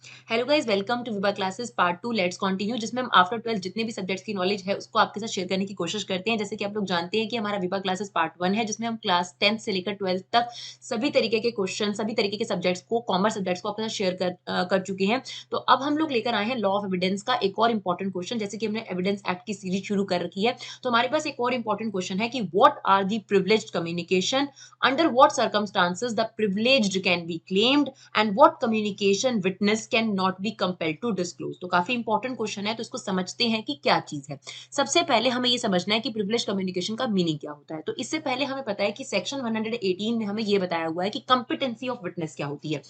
Hello guys, welcome to Vibha classes part 2 let's continue, जिसमें हम after 12 जितने भी सब्जेक्ट्स की नॉलेज है उसको आपके साथ शेयर करने की कोशिश करते हैं। जैसे कि आप लोग जानते हैं कि हमारा विभा क्लासेस पार्ट 1 है, जिसमें हम क्लास 10th से लेकर 12th तक सभी तरीके के क्वेश्चन, सभी तरीके के सब्जेक्ट्स को, कॉमर्स सब्जेक्ट्स को आपके साथ शेयर कर चुके हैं। तो अब हम लोग लेकर आए हैं लॉ ऑफ एविडेंस का एक और इंपॉर्टेंट क्वेश्चन। जैसे कि हमने एविडेंस एक्ट की सीरीज शुरू कर रखी है, तो हमारे पास एक और इंपॉर्टेंट क्वेश्चन है कि what are the privileged communication, under what circumstances the privileged can be claimed and what communication witness can not be compelled to disclose. तो काफी इंपॉर्टेंट क्वेश्चन है, तो इसको समझते हैं कि क्या चीज है। सबसे पहले हमें ये समझना है कि प्रिविलेज कम्युनिकेशन का मीनिंग क्या होता है। तो इससे पहले हमें पता है कि सेक्शन 118 में हमें ये बताया हुआ है कि कंपिटेंसी ऑफ विटनेस क्या होती है।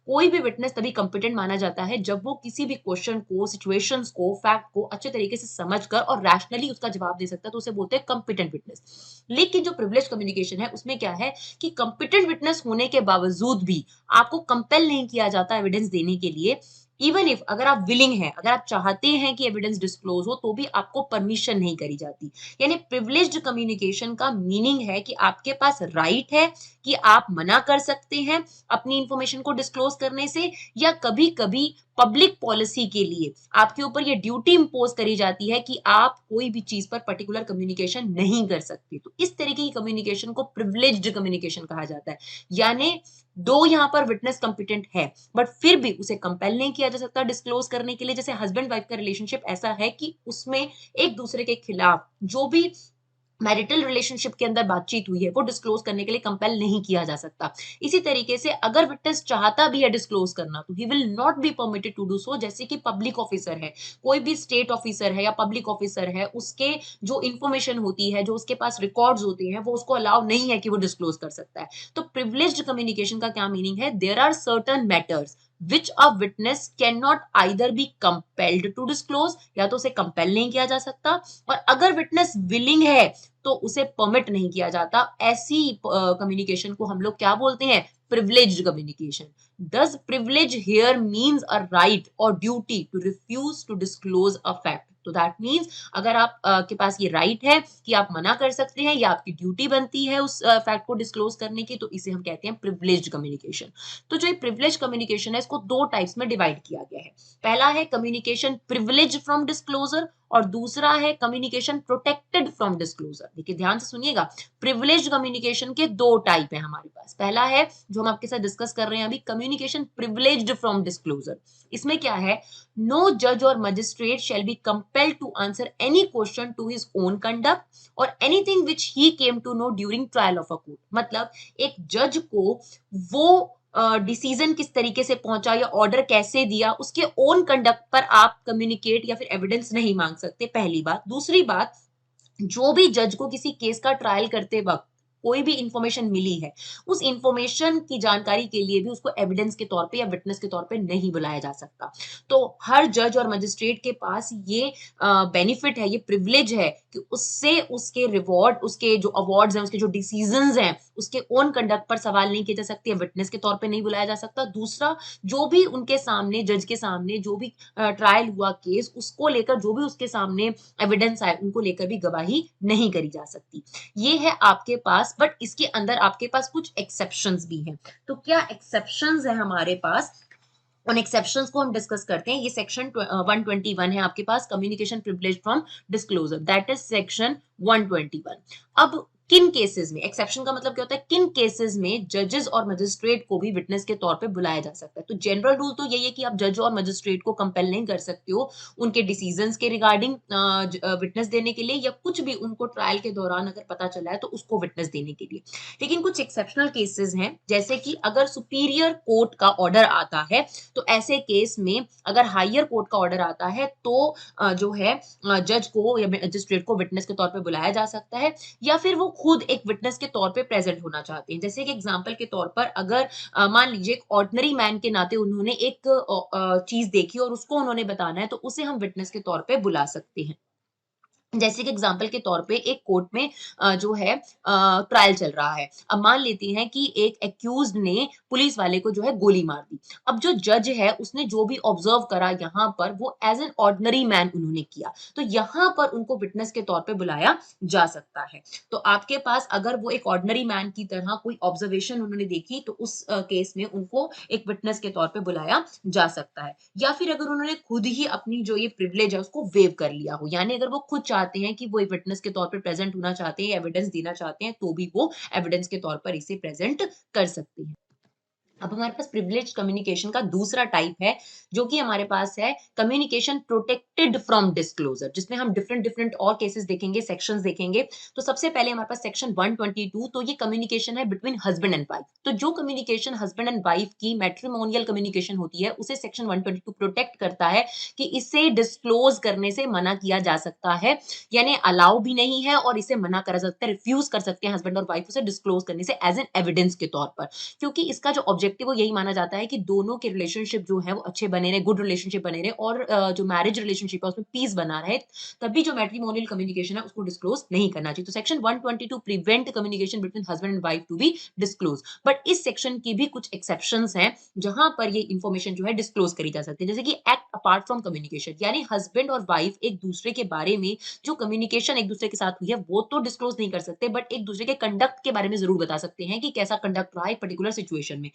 कोई भी विटनेस तभी कंपिटेंट माना जाता है जब वो किसी भी क्वेश्चन को, सिचुएशंस को, फैक्ट को अच्छे तरीके से समझकर और रैशनली उसका जवाब दे सकता है, तो उसे बोलते हैं कंपिटेंट विटनेस। लेकिन जो प्रिविलेज कम्युनिकेशन है उसमें क्या है कि कंपिटेंट विटनेस होने के बावजूद भी आपको कंपेल नहीं किया जाता एविडेंस देने के लिए। इवन इफ अगर आप विलिंग है, अगर आप चाहते हैं कि एविडेंस डिस्क्लोज हो, तो भी आपको परमिशन नहीं करी जाती। यानी प्रिविलेज्ड कम्युनिकेशन का मीनिंग है कि आपके पास राइट है कि आप मना कर सकते हैं अपनी इंफॉर्मेशन को डिस्क्लोज करने से, या कभी कभी पब्लिक पॉलिसी के लिए आपके ऊपर ये ड्यूटी इंपोज करी जाती है कि आप कोई भी चीज पर पर्टिकुलर कम्युनिकेशन नहीं कर सकते। तो इस तरीके की कम्युनिकेशन को प्रिविलेज्ड कम्युनिकेशन कहा जाता है। यानी दो यहाँ पर विटनेस कंपिटेंट है, बट फिर भी उसे कंपेल नहीं किया जा सकता डिस्क्लोज करने के लिए। जैसे हस्बैंड वाइफ का रिलेशनशिप ऐसा है कि उसमें एक दूसरे के खिलाफ जो भी मैरिटल रिलेशनशिप के अंदर बातचीत हुई है वो डिस्क्लोज करने के लिए कंपेल नहीं किया जा सकता। इसी तरीके से अगर विटनेस चाहता भी है डिस्क्लोज करना, तो ही will not be permitted to do so. जैसे कि पब्लिक ऑफिसर है, कोई भी स्टेट ऑफिसर है या पब्लिक ऑफिसर है, उसके जो इंफॉर्मेशन होती है, जो उसके पास रिकॉर्ड्स होते हैं, वो उसको अलाउ नहीं है कि वो डिस्क्लोज कर सकता है। तो प्रिविलेज्ड कम्युनिकेशन का क्या मीनिंग है? There are certain matters which a witness cannot either be compelled to disclose, या तो उसे कंपेल नहीं किया जा सकता, और अगर विटनेस विलिंग है तो उसे परमिट नहीं किया जाता। ऐसी कम्युनिकेशन को हम लोग क्या बोलते हैं? Privileged communication. Does privilege here means a right or duty to refuse to disclose a fact? तो दैट मीन्स अगर आप के पास ये राइट है कि आप मना कर सकते हैं या आपकी ड्यूटी बनती है उस फैक्ट को डिस्क्लोज करने की, तो इसे हम कहते हैं प्रिविलेज्ड कम्युनिकेशन। तो जो ये प्रिविलेज कम्युनिकेशन है, इसको दो टाइप्स में डिवाइड किया गया है। पहला है कम्युनिकेशन प्रिविलेज फ्रॉम डिस्क्लोजर, और दूसरा है कम्युनिकेशन प्रोटेक्टेड फ्रॉम डिस्क्लोजर। देखिए ध्यान से सुनिएगा, प्रिविलेज्ड कम्युनिकेशन के दो टाइप है हमारे पास। पहला है जो हम आपके साथ डिस्कस कर रहे हैं अभी, कम्युनिकेशन प्रिविलेज्ड फ्रॉम डिस्क्लोजर। इसमें क्या है? नो जज और magistrate shall be compelled to answer any question to his own conduct और anything which he came to know during trial of a court. मतलब एक जज को वो डिसीजन किस तरीके से पहुंचा या ऑर्डर कैसे दिया, उसके ओन कंडक्ट पर आप कम्युनिकेट या फिर एविडेंस नहीं मांग सकते, पहली बात। दूसरी बात, जो भी जज को किसी केस का ट्रायल करते वक्त कोई भी इंफॉर्मेशन मिली है, उस इंफॉर्मेशन की जानकारी के लिए भी उसको एविडेंस के तौर पे या विटनेस के तौर पे नहीं बुलाया जा सकता। तो हर जज और मजिस्ट्रेट के पास ये बेनिफिट है, ये प्रिविलेज है कि उससे उसके रिवॉर्ड, उसके जो अवार्ड्स हैं, उसके जो डिसीजंस हैं, उसके ओन कंडक्ट पर सवाल नहीं किए जा सकते, विटनेस के तौर पे नहीं बुलाया जा सकता। दूसरा, जो भी उनके सामने, जज के सामने जो भी ट्रायल हुआ केस, उसको लेकर जो भी उसके सामने एविडेंस आए, उनको लेकर भी गवाही नहीं करी जा सकती। ये है आपके पास, बट इसके अंदर आपके पास कुछ एक्सेप्शंस भी हैं। तो क्या एक्सेप्शंस है हमारे पास? उन एक्सेप्शंस को हम डिस्कस करते हैं। ये सेक्शन 121 है आपके पास, communication privilege from disclosure, that is section 121। अब किन केसेस में, एक्सेप्शन का मतलब क्या होता है? किन केसेस में जजेस और मजिस्ट्रेट को भी विटनेस के तौर पे बुलाया जा सकता है। तो जनरल रूल तो यही है कि आप जज और मजिस्ट्रेट को कंपेल नहीं कर सकते हो उनके डिसीजंस के रिगार्डिंग विटनेस देने के लिए, या कुछ भी उनको ट्रायल के दौरान अगर पता चला है तो उसको विटनेस देने के लिए। लेकिन कुछ एक्सेप्शनल केसेस हैं, जैसे कि अगर सुपीरियर कोर्ट का ऑर्डर आता है, तो ऐसे केस में अगर हायर कोर्ट का ऑर्डर आता है, तो जो है जज को या मजिस्ट्रेट को विटनेस के तौर पे बुलाया जा सकता है, या फिर वो खुद एक विटनेस के तौर पे प्रेजेंट होना चाहते हैं। जैसे कि एग्जांपल के तौर पर, अगर मान लीजिए एक ऑर्डिनरी मैन के नाते उन्होंने एक चीज देखी और उसको उन्होंने बताना है, तो उसे हम विटनेस के तौर पे बुला सकते हैं। जैसे कि एग्जाम्पल के तौर पे एक कोर्ट में जो है ट्रायल चल रहा है। अब मान लेते हैं कि एक एक्यूज्ड ने पुलिस वाले को जो है गोली मार दी। अब जो जज है उसने जो भी ऑब्जर्व करा यहाँ पर वो एज़ एन ऑर्डिनरी मैन उन्होंने किया। तो यहाँ पर उनको विटनेस के तौर पे बुलाया जा सकता है। तो आपके पास अगर वो एक ऑर्डिनरी मैन की तरह कोई ऑब्जर्वेशन उन्होंने देखी तो उस केस में उनको एक विटनेस के तौर पे बुलाया जा सकता है। या फिर अगर उन्होंने खुद ही अपनी जो ये प्रिविलेज है उसको वेव कर लिया हो, यानी अगर वो खुद चाहते हैं कि वो एक विटनेस के तौर पे प्रेजेंट होना चाहते हैं, एविडेंस देना चाहते हैं, तो भी वो एविडेंस के तौर पर इसे प्रेजेंट कर सकते हैं। अब हमारे पास प्रिविलेज्ड कम्युनिकेशन का दूसरा टाइप है, जो कि हमारे पास है कम्युनिकेशन प्रोटेक्टेड फ्रॉम डिस्क्लोजर, जिसमें हम डिफरेंट डिफरेंट और केसेस देखेंगे, सेक्शंस देखेंगे। तो सबसे पहले हमारे पास सेक्शन 122, तो ये कम्युनिकेशन है बिटवीन हस्बैंड एंड वाइफ। तो जो कम्युनिकेशन हस्बैंड एंड वाइफ की मैट्रिमोनियल कम्युनिकेशन होती है, उसे सेक्शन 122 प्रोटेक्ट करता है कि इसे डिस्क्लोज करने से मना किया जा सकता है, यानी अलाउ भी नहीं है और इसे मना करा सकता है, रिफ्यूज कर सकते हैं हस्बैंड और वाइफ उसे डिस्क्लोज करने से एज एन एविडेंस के तौर पर। क्योंकि इसका जो ऑब्जेक्टिव वो यही माना जाता है कि दोनों के रिलेशनशिप जो है वो अच्छे बने रहे, गुड रिलेशनशिप बने रहे और जो मैरिज रिलेशनशिप है उसमें पीस बना रहे, तभी जो मैट्रिमोनियल कम्युनिकेशन है उसको डिस्क्लोज नहीं करना चाहिए। तो section 122 prevent communication between husband and wife to be disclose. But इस सेक्शन की भी कुछ एक्सेप्शंस हैं जहां पर ये इंफॉर्मेशन जो है डिस्क्लोज करी जा सकती है, जैसे कि एक्ट अपार्ट फ्रॉम कम्युनिकेशन, यानी हस्बैंड और वाइफ एक दूसरे के बारे में जो कम्युनिकेशन एक दूसरे के साथ हुई है वो तो डिस्क्लोज नहीं कर सकते, बट एक दूसरे के कंडक्ट के बारे में जरूर बता सकते हैं कि कैसा कंडक्ट रहा है पर्टिकुलर सिचुएशन में।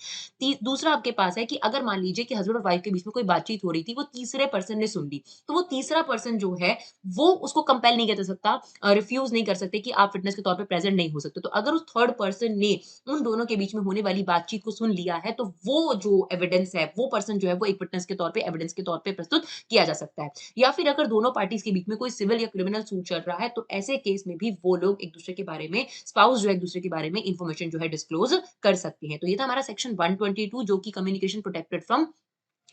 दूसरा आपके पास है कि अगर मान लीजिए कि हस्बैंड और वाइफ के बीच में कोई बातचीत हो रही थी, वो तीसरे पर्सन ने सुन ली, तो वो तीसरा पर्सन जो है वो उसको कंपेल नहीं कर सकता, रिफ्यूज नहीं कर सकते कि आप फिटनेस के तौर पे प्रेजेंट नहीं हो सकते। तो अगर उस थर्ड पर्सन ने उन दोनों के बीच में होने वाली बातचीत को सुन लिया है, तो वो जो एविडेंस है वो पर्सन जो है वो एक विटनेस के तौर पे एविडेंस के तौर पे प्रस्तुत किया जा सकता है। या फिर अगर दोनों पार्टीज के बीच में कोई सिविल या क्रिमिनल सूट चल रहा है, तो ऐसे केस में भी वो लोग एक दूसरे के बारे में, स्पाउस जो है एक दूसरे के बारे में इंफॉर्मेशन जो है डिस्क्लोज कर सकते हैं। तो ये था हमारा सेक्शन 122 जो कि कम्युनिकेशन प्रोटेक्टेड फ्रॉम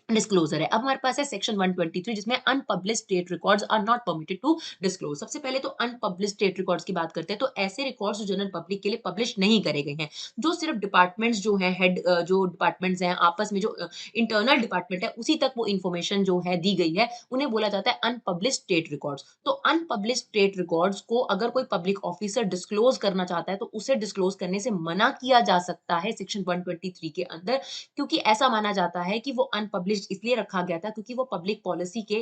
डिस्क्लोजर है। अब हमारे पास है सेक्शन 123 जिसमें unpublished state records are not permitted to disclose. सबसे पहले तो अनपब्लिश्ड स्टेट रिकॉर्ड्स की बात करते हैं, तो ऐसे रिकॉर्ड्स जो जनरल पब्लिक के लिए पब्लिश नहीं करे गए हैं, जो सिर्फ डिपार्टमेंट्स जो हैं, हेड जो डिपार्टमेंट्स हैं आपस में, जो इंटरनल डिपार्टमेंट है उसी तक वो इन्फॉर्मेशन जो है दी गई है, उन्हें बोला जाता है अनपब्लिश्ड स्टेट रिकॉर्ड्स। तो अनपब्लिश्ड स्टेट रिकॉर्ड्स को अगर कोई पब्लिक ऑफिसर डिस्क्लोज करना चाहता है, तो उसे डिस्क्लोज करने से मना किया जा सकता है सेक्शन 123 के अंदर, क्योंकि ऐसा माना जाता है कि वो अनपब्लिश्ड इसलिए रखा गया था क्योंकि वो पब्लिक पॉलिसी के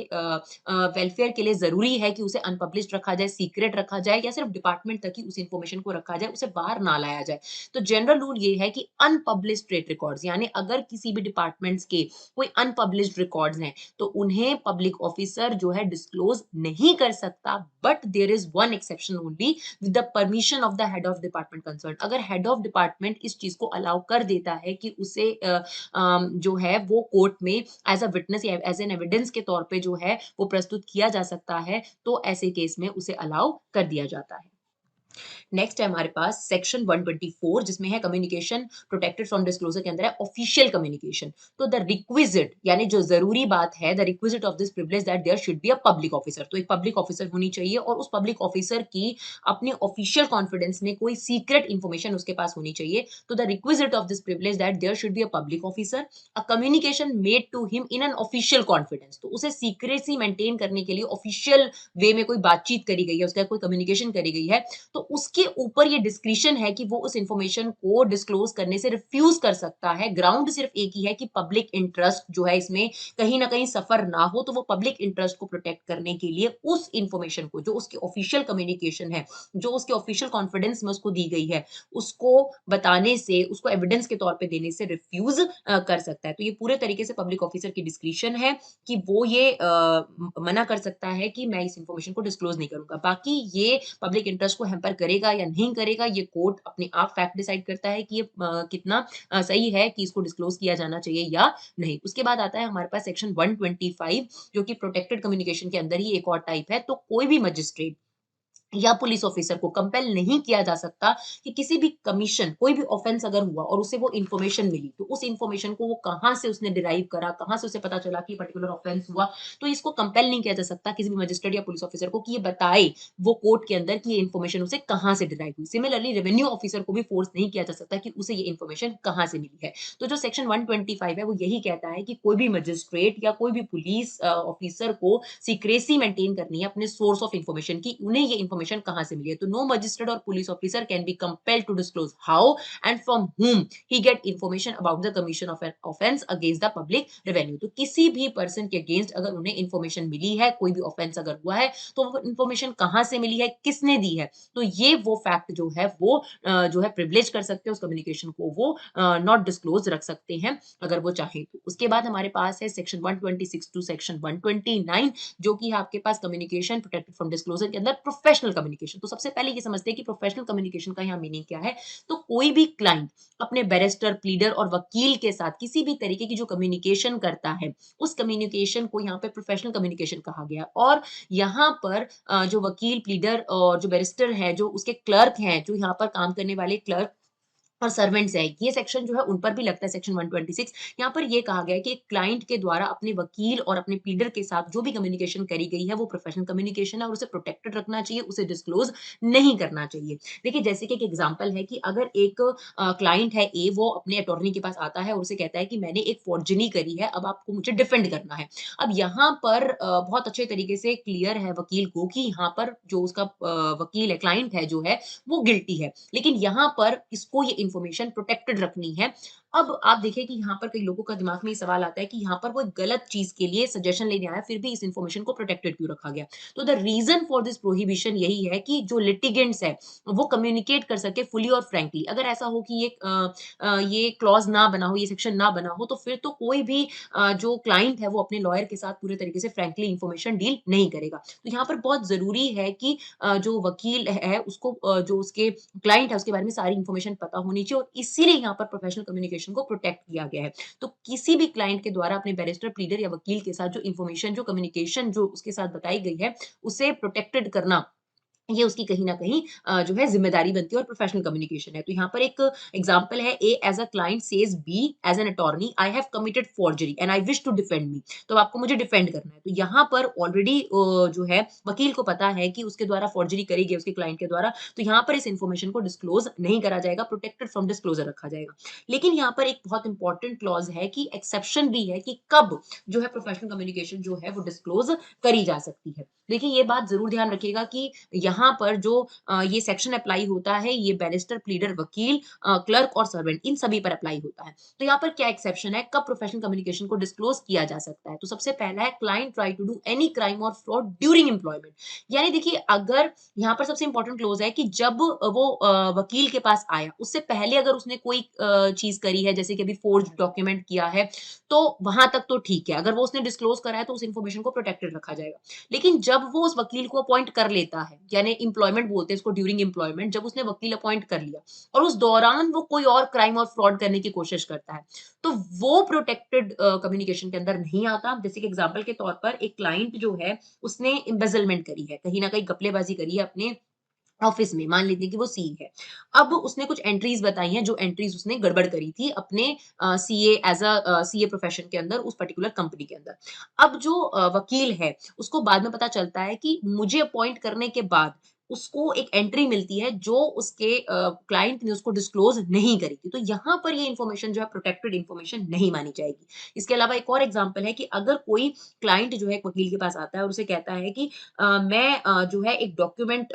वेलफेयर के लिए जरूरी है कि उसे अनपब्लिश्ड रखा जाए, सीक्रेट रखा जाए, या सिर्फ डिपार्टमेंट तक ही उस इंफॉर्मेशन को रखा जाए, उसे बाहर ना लाया जाए। तो जनरल रूल ये है कि अनपब्लिश्ड ट्रेड रिकॉर्ड्स, यानी अगर किसी भी डिपार्टमेंट्स के कोई अनपब्लिश्ड रिकॉर्ड्स हैं, तो उन्हें पब्लिक ऑफिसर जो है डिस्क्लोज नहीं कर सकता, but there is one exception only, with the permission of the head of department concern. अगर हेड ऑफ डिपार्टमेंट इस चीज को अलाउ कर देता है कि उसे जो है वो कोर्ट में एज अ विटनेस या एज एन एविडेंस के तौर पे जो है वो प्रस्तुत किया जा सकता है, तो ऐसे केस में उसे अलाउ कर दिया जाता है। नेक्स्ट है हमारे पास सेक्शन 124 जिसमें है कम्युनिकेशन प्रोटेक्टेड फ्रॉम डिस्क्लोजर के अंदर है ऑफिशियल कम्युनिकेशन। तो द रिक्विजिट, यानी जो जरूरी बात है, the requisite of this privilege that there should be a public officer. तो एक पब्लिक ऑफिसर होनी चाहिए और उस पब्लिक ऑफिसर की अपने ऑफिशियल कॉन्फिडेंस में कोई सीक्रेट इंफॉर्मेशन उसके पास होनी चाहिए। तो the requisite of this privilege that there should be a public officer, a communication made to him in an official confidence. तो उसे सीक्रेसी मेंटेन करने के लिए ऑफिशियल वे में कोई बातचीत करी गई है, उसका कोई कम्युनिकेशन करी गई है, तो उसके ऊपर ये डिस्क्रिशन है कि वो उस इंफॉर्मेशन को डिस्क्लोज करने से रिफ्यूज कर सकता है। ग्राउंड सिर्फ एक ही है कि पब्लिक इंटरेस्ट जो है इसमें कहीं ना कहीं सफर ना हो, तो वो पब्लिक इंटरेस्ट को प्रोटेक्ट करने के लिए उस इंफॉर्मेशन को, जो उसकी ऑफिशियल कम्युनिकेशन है, जो उसके ऑफिशियल कॉन्फिडेंस में उसको दी गई है, उसको बताने से, उसको एविडेंस के तौर पे देने से रिफ्यूज कर सकता है। तो ये पूरे तरीके से पब्लिक ऑफिसर की डिस्क्रिशन है कि वो ये मना कर सकता है कि मैं इस इंफॉर्मेशन को डिस्क्लोज नहीं करूंगा। बाकी ये पब्लिक इंटरेस्ट को हैम्पर करेगा या नहीं करेगा, ये कोर्ट अपने आप फैक्ट डिसाइड करता है कि ये कितना सही है कि इसको डिस्क्लोज किया जाना चाहिए या नहीं। उसके बाद आता है हमारे पास सेक्शन 125 जो कि प्रोटेक्टेड कम्युनिकेशन के अंदर ही एक और टाइप है। तो कोई भी मजिस्ट्रेट या पुलिस ऑफिसर को कंपेल नहीं किया जा सकता कि किसी भी कमीशन कोई भी ऑफेंस अगर हुआ और उसे वो इन्फॉर्मेशन मिली, तो उस इन्फॉर्मेशन को वो कहाँ से उसने डिराइव करा, कहाँ से उसे पता चला कि पर्टिकुलर ऑफेंस हुआ, तो इसको कंपेल नहीं किया जा सकता किसी भी मजिस्ट्रेट या पुलिस ऑफिसर को कि ये बताए वो कोर्ट के अंदर कि ये इन्फॉर्मेशन उसे कहाँ से डिराइव हुई। सिमिलरली रेवेन्यू ऑफिसर को भी फोर्स नहीं किया जा सकता कि उसे ये इन्फॉर्मेशन कहाँ से मिली है। तो जो सेक्शन 125 है वो यही कहता है कि कोई भी मजिस्ट्रेट या कोई भी पुलिस ऑफिसर को सीक्रेसी मेंटेन करनी है अपने सोर्स ऑफ इन्फॉर्मेशन की, उन्हें ये इन्फॉर्मेशन कहाँ से मिली है। तो नो मजिस्ट्रेट और police officer can be compelled to disclose how and from whom he get information about the commission of an offense against the public revenue। तो किसी भी पर्सन के अगेंस्ट अगर उन्हें इन्फॉर्मेशन मिली है, कोई भी ऑफेंस अगर हुआ है, तो वो इन्फॉर्मेशन कहाँ से मिली है, किसने दी है, तो ये वो फैक्ट जो है वो जो है प्रिविलेज कर सकते हैं, उस कम्युनिकेशन को वो नॉट डिस्क्लोज रख सकते हैं अगर वो चाहें तो। उसके बाद हमारे पास है सेक्शन 126 टू सेक्शन 129, जो कि है आपके पास कम्युनिकेशन प्रोटेक्टेड फ्रॉम डिस्क्लोजर के अंदर प्रोफेशनल कम्युनिकेशन। तो सबसे पहले ये समझते हैं कि प्रोफेशनल कम्युनिकेशन का यहाँ मीनिंग क्या है। तो कोई भी क्लाइंट अपने बैरिस्टर, प्लीडर और वकील के साथ किसी भी तरीके की जो कम्युनिकेशन करता है, उस कम्युनिकेशन को यहाँ पे प्रोफेशनल कम्युनिकेशन कहा गया। और यहाँ पर जो वकील, प्लीडर और जो बैरिस्टर है, जो उसके क्लर्क हैं, जो यहाँ पर काम करने वाले क्लर्क और सर्वेंट्स है, ये सेक्शन जो है उन पर भी लगता है सेक्शन 126। यहाँ पर ये कहा गया है कि एक क्लाइंट के द्वारा अपने वकील और अपने प्लीडर के साथ जो भी कम्युनिकेशन करी गई है वो प्रोफेशनल कम्युनिकेशन है और उसे प्रोटेक्टेड रखना चाहिए, उसे डिस्क्लोज नहीं करना चाहिए। देखिए जैसे कि एक एग्जांपल है कि अगर एक क्लाइंट है ए, वो अपने अटॉर्नी के पास आता है और उसे कहता है कि मैंने एक फॉर्जरी करी है, अब आपको मुझे डिफेंड करना है। अब यहाँ पर बहुत अच्छे तरीके से क्लियर है वकील को कि यहाँ पर जो उसका वकील है, क्लाइंट है जो है, वो गिल्टी है। लेकिन यहाँ पर इसको ये इन्फॉर्मेशन प्रोटेक्टेड रखनी है। अब आप देखिए कि यहाँ पर कई लोगों का दिमाग में ये सवाल आता है कि यहाँ पर वो एक गलत चीज के लिए सजेशन लेने आया, फिर भी इस इन्फॉर्मेशन को प्रोटेक्टेड क्यों रखा गया। तो the reason for this prohibition यही है कि जो लिटिगेंट्स है वो कम्युनिकेट कर सके फुली और फ्रैंकली। अगर ऐसा हो कि ये क्लॉज ना बना हो, ये सेक्शन ना बना हो, तो फिर तो कोई भी जो क्लाइंट है वो अपने लॉयर के साथ पूरे तरीके से फ्रैंकली इन्फॉर्मेशन डील नहीं करेगा। तो यहाँ पर बहुत जरूरी है कि जो वकील है उसको जो उसके क्लाइंट है उसके बारे में सारी इन्फॉर्मेशन पता होनी चाहिए और इसीलिए यहाँ पर प्रोफेशनल कम्युनिकेशन को प्रोटेक्ट किया गया है। तो किसी भी क्लाइंट के द्वारा अपने बैरिस्टर, प्लीडर या वकील के साथ जो इन्फॉर्मेशन, जो कम्युनिकेशन जो उसके साथ बताई गई है, उसे प्रोटेक्टेड करना, ये उसकी कहीं न कहीं जो है ज़िम्मेदारी बनती है और प्रोफेशनल कम्युनिकेशन है। तो यहाँ पर एक एग्ज़ाम्पल है, A as a client says B as an attorney, I have committed forgery and I wish to defend me. तो आपको मुझे डिफेंड करना है। तो यहाँ पर ऑलरेडी जो है वकील को पता है कि उसके द्वारा फॉर्जरी करी गई उसके क्लाइंट के द्वारा, तो यहाँ पर इस इन्फॉर्मेशन को डिस्क्लोज़ नहीं करा जाएगा, प्रोटेक्टेड फ्रॉम डिस्क्लोज़र रखा जाएगा। लेकिन यहाँ पर एक बहुत इंपॉर्टेंट क्लॉज़ है कि एक्सेप्शन भी है कि कब जो है प्रोफेशनल कम्युनिकेशन जो है वो डिस्क्लोज़ करी जा सकती है। देखिए ये बात ज़रूर ध्यान रखिएगा कि यहाँ पर जो ये सेक्शन अप्लाई होता है, ये बैरिस्टर, प्लीडर, वकील, क्लर्क और सर्वेंट, इन सभी पर अप्लाई होता है। तो यहाँ पर क्या एक्सेप्शन है, कब प्रोफेशनल कम्युनिकेशन को डिस्क्लोज किया जा सकता है। तो सबसे पहला है, client try to do any crime और फ्रॉड ड्यूरिंग एम्प्लॉयमेंट। यानी देखिए अगर यहाँ पर सबसे इंपॉर्टेंट क्लोज है कि जब वो वकील के पास आया, उससे पहले अगर उसने कोई चीज करी है, जैसे कि अभी फोर्ज डॉक्यूमेंट किया है, तो वहां तक तो ठीक है। अगर वो उसने डिस्क्लोज करा है तो उस इन्फॉर्मेशन को प्रोटेक्टेड रखा जाएगा। लेकिन जब वो उस वकील को अपॉइंट कर लेता है, यानी एम्प्लॉयमेंट बोलते हैं इसको, ड्यूरिंग एम्प्लॉयमेंट, जब उसने वकील अपॉइंट कर लिया और उस दौरान वो कोई और क्राइम और फ्रॉड करने की कोशिश करता है, तो वो प्रोटेक्टेड कम्युनिकेशन के अंदर नहीं आता। जैसे कि एग्जांपल के तौर पर एक क्लाइंट जो है उसने एम्बेजलमेंट करी है, कहीं ना कहीं घपलेबाजी करी है अपने ऑफिस में, मान लीजिए कि वो सीई है। अब उसने कुछ एंट्रीज बताई हैं, जो एंट्रीज उसने गड़बड़ करी थी अपने CA as a CA profession के अंदर, उस पर्टिकुलर कंपनी के अंदर। अब जो वकील है उसको बाद में पता चलता है कि मुझे अपॉइंट करने के बाद उसको एक एंट्री मिलती है जो उसके क्लाइंट ने उसको डिस्क्लोज नहीं करी थी। तो यहाँ पर ये इन्फॉर्मेशन जो है प्रोटेक्टेड इन्फॉर्मेशन नहीं मानी जाएगी। इसके अलावा एक और एग्जाम्पल है कि अगर कोई क्लाइंट जो है एक वकील के पास आता है और उसे कहता है कि मैं जो है एक डॉक्यूमेंट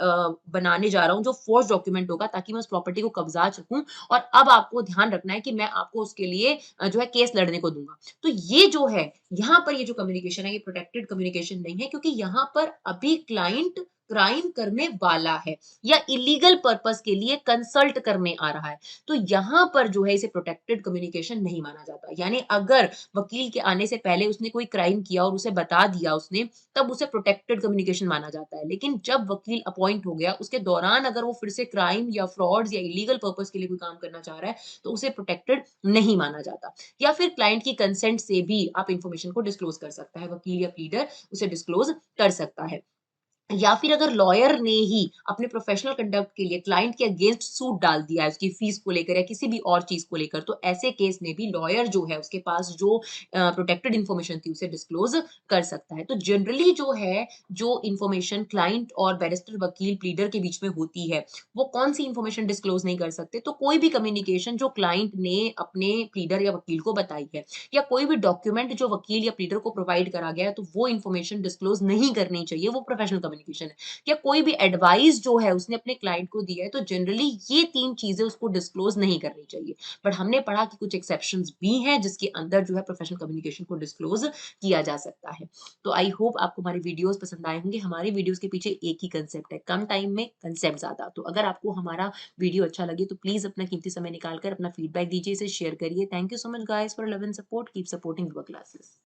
बनाने जा रहा हूँ जो फोर्स डॉक्यूमेंट होगा, ताकि मैं उस प्रॉपर्टी को कब्जा सकूं, और अब आपको ध्यान रखना है कि मैं आपको उसके लिए जो है केस लड़ने को दूंगा। तो ये जो है, यहाँ पर ये जो कम्युनिकेशन है ये प्रोटेक्टेड कम्युनिकेशन नहीं है, क्योंकि यहाँ पर अभी क्लाइंट क्राइम करने वाला है या इलीगल पर्पस के लिए कंसल्ट करने आ रहा है। तो यहाँ पर जो है इसे प्रोटेक्टेड कम्युनिकेशन नहीं माना जाता। यानी अगर वकील के आने से पहले उसने कोई क्राइम किया और उसे बता दिया उसने, तब उसे प्रोटेक्टेड कम्युनिकेशन माना जाता है। लेकिन जब वकील अपॉइंट हो गया, उसके दौरान अगर वो फिर से क्राइम या फ्रॉड्स या इलीगल पर्पस के लिए कोई काम करना चाह रहा है, तो उसे प्रोटेक्टेड नहीं माना जाता। या फिर क्लाइंट की कंसेंट से भी आप इंफॉर्मेशन को डिस्क्लोज कर सकता है, वकील या प्लीडर उसे डिस्क्लोज कर सकता है। या फिर अगर लॉयर ने ही अपने प्रोफेशनल कंडक्ट के लिए क्लाइंट के अगेंस्ट सूट डाल दिया है उसकी फीस को लेकर या किसी भी और चीज को लेकर, तो ऐसे केस में भी लॉयर जो है उसके पास जो प्रोटेक्टेड इन्फॉर्मेशन थी उसे डिस्क्लोज कर सकता है। तो जनरली जो है, जो इन्फॉर्मेशन क्लाइंट और बैरिस्टर वकील प्लीडर के बीच में होती है, वो कौन सी इन्फॉर्मेशन डिस्क्लोज नहीं कर सकते? तो कोई भी कम्युनिकेशन जो क्लाइंट ने अपने प्लीडर या वकील को बताई है, या कोई भी डॉक्यूमेंट जो वकील या प्लीडर को प्रोवाइड करा गया है, तो वो इन्फॉर्मेशन डिस्क्लोज नहीं करनी चाहिए, वो प्रोफेशनल कम्युनिकेशन है। या कोई भी एडवाइस जो है उसने अपने क्लाइंट को दिया है, तो जनरली ये 3 चीज़ें उसको डिस्क्लोज नहीं करनी चाहिए। बट हमने पढ़ा कि कुछ एक्सेप्शंस भी हैं जिसके अंदर जो है प्रोफेशनल कम्युनिकेशन को डिस्क्लोज किया जा सकता है। तो आई होप आपको हमारे वीडियोस पसंद आए होंगे। हमारी वीडियोस के पीछे एक ही कांसेप्ट है, कम टाइम में कांसेप्ट ज़्यादा। तो अगर आपको हमारा वीडियो अच्छा लगे तो प्लीज़ अपना कीमती समय निकाल कर अपना फीडबैक दीजिए, इसे शेयर करिए। Thank you so much guys for love and support. Keep supporting your classes.